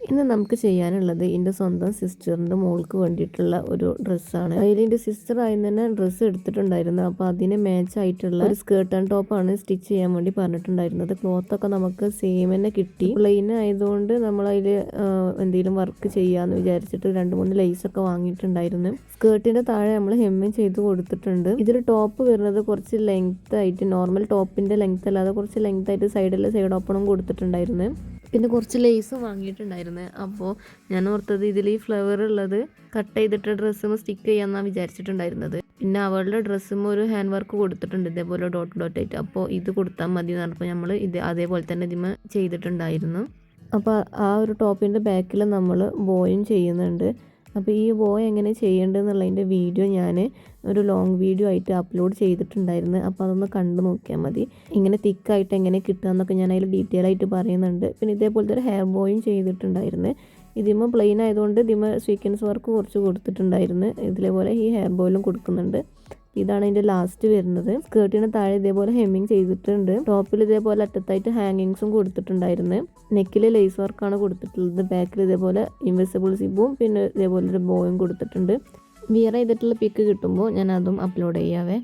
ഇന്ന് നമുക്ക് ചെയ്യാനുള്ളത് എൻ്റെ സ്വന്തം സിസ്റ്ററിൻ്റെ മോൾക്ക് വേണ്ടിയിട്ടുള്ള ഒരു ഡ്രസ്സാണ്. അതിൽ എൻ്റെ സിസ്റ്റർ ആയിരുന്നു തന്നെ ഡ്രസ്സ് എടുത്തിട്ടുണ്ടായിരുന്നു. അപ്പോൾ അതിന് മാച്ച് ആയിട്ടുള്ള ഒരു സ്കേർട്ട് ആൻഡ് ടോപ്പാണ് സ്റ്റിച്ച് ചെയ്യാൻ വേണ്ടി പറഞ്ഞിട്ടുണ്ടായിരുന്നത്. ക്ലോത്തൊക്കെ നമുക്ക് സെയിം തന്നെ കിട്ടി. പ്ലെയിൻ ആയതുകൊണ്ട് നമ്മളതിൽ എന്തെങ്കിലും വർക്ക് ചെയ്യാമെന്ന് വിചാരിച്ചിട്ട് 2-3 ലൈസൊക്കെ വാങ്ങിയിട്ടുണ്ടായിരുന്നു. സ്കേർട്ടിൻ്റെ താഴെ നമ്മൾ ഹെമ്മിങ് ചെയ്ത് കൊടുത്തിട്ടുണ്ട്. ഇതിൽ ടോപ്പ് വരുന്നത് കുറച്ച് ലെങ്ത് ആയിട്ട്, നോർമൽ ടോപ്പിൻ്റെ ലെങ്ത് അല്ലാതെ കുറച്ച് ലെങ്ത് ആയിട്ട് സൈഡ് ഓപ്പണും കൊടുത്തിട്ടുണ്ടായിരുന്നു. പിന്നെ കുറച്ച് ലേസും വാങ്ങിയിട്ടുണ്ടായിരുന്നു. അപ്പോൾ ഞാൻ ഓർത്തത് ഇതിൽ ഈ ഫ്ലവർ ഉള്ളത് കട്ട് ചെയ്തിട്ട് ഡ്രസ്സും സ്റ്റിക്ക് ചെയ്യാമെന്നാണ് വിചാരിച്ചിട്ടുണ്ടായിരുന്നത്. പിന്നെ അവളുടെ ഡ്രസ്സും ഒരു ഹാൻഡ് വർക്ക് കൊടുത്തിട്ടുണ്ട് ഇതേപോലെ ഡോട്ട് ആയിട്ട്. അപ്പോൾ ഇത് കൊടുത്താൽ മതി എന്ന് പറഞ്ഞപ്പോൾ നമ്മൾ അതേപോലെ തന്നെ ഇതിമ ചെയ്തിട്ടുണ്ടായിരുന്നു. അപ്പോൾ ആ ഒരു ടോപ്പിൻ്റെ ബാക്കിൽ നമ്മൾ ബോയും ചെയ്യുന്നുണ്ട്. അപ്പോൾ ഈ ബോയ് എങ്ങനെ ചെയ്യേണ്ടതെന്നുള്ളതിൻ്റെ വീഡിയോ ഞാൻ ഒരു ലോങ് വീഡിയോ ആയിട്ട് അപ്ലോഡ് ചെയ്തിട്ടുണ്ടായിരുന്നു. അപ്പോൾ അതൊന്ന് കണ്ടു നോക്കിയാൽ മതി. ഇങ്ങനെ തിക്കായിട്ട് എങ്ങനെ കിട്ടുക എന്നൊക്കെ ഞാൻ അതിൽ ഡീറ്റെയിൽ ആയിട്ട് പറയുന്നുണ്ട്. പിന്നെ ഇതേപോലത്തെ ഒരു ഹെയർ ബോയും ചെയ്തിട്ടുണ്ടായിരുന്നു. ഇതിമ പ്ലെയിൻ ആയതുകൊണ്ട് ഇതിമ സ്വീക്വൻസ് വർക്ക് കുറച്ച് കൊടുത്തിട്ടുണ്ടായിരുന്നു. ഇതേപോലെ ഈ ഹെയർ ബോയിലും കൊടുക്കുന്നുണ്ട്. ഇതാണ് ഇതിൻ്റെ ലാസ്റ്റ് വരുന്നത്. സ്കേർട്ടിന് താഴെ ഇതേപോലെ ഹെമ്മിങ് ചെയ്തിട്ടുണ്ട്. ടോപ്പിൽ ഇതേപോലെ അറ്റത്തായിട്ട് ഹാങ്ങിങ്സും കൊടുത്തിട്ടുണ്ടായിരുന്നു. നെക്കിൽ ലേസ് വർക്കാണ് കൊടുത്തിട്ടുള്ളത്. ബാക്കിൽ ഇതേപോലെ ഇൻവിസിബിൾ സിബും പിന്നെ ഇതേപോലെ ഒരു ബോയും കൊടുത്തിട്ടുണ്ട്. വിയർ ചെയ്തിട്ടുള്ള പിക്ക് കിട്ടുമ്പോൾ ഞാൻ അതും അപ്ലോഡ് ചെയ്യാവേ.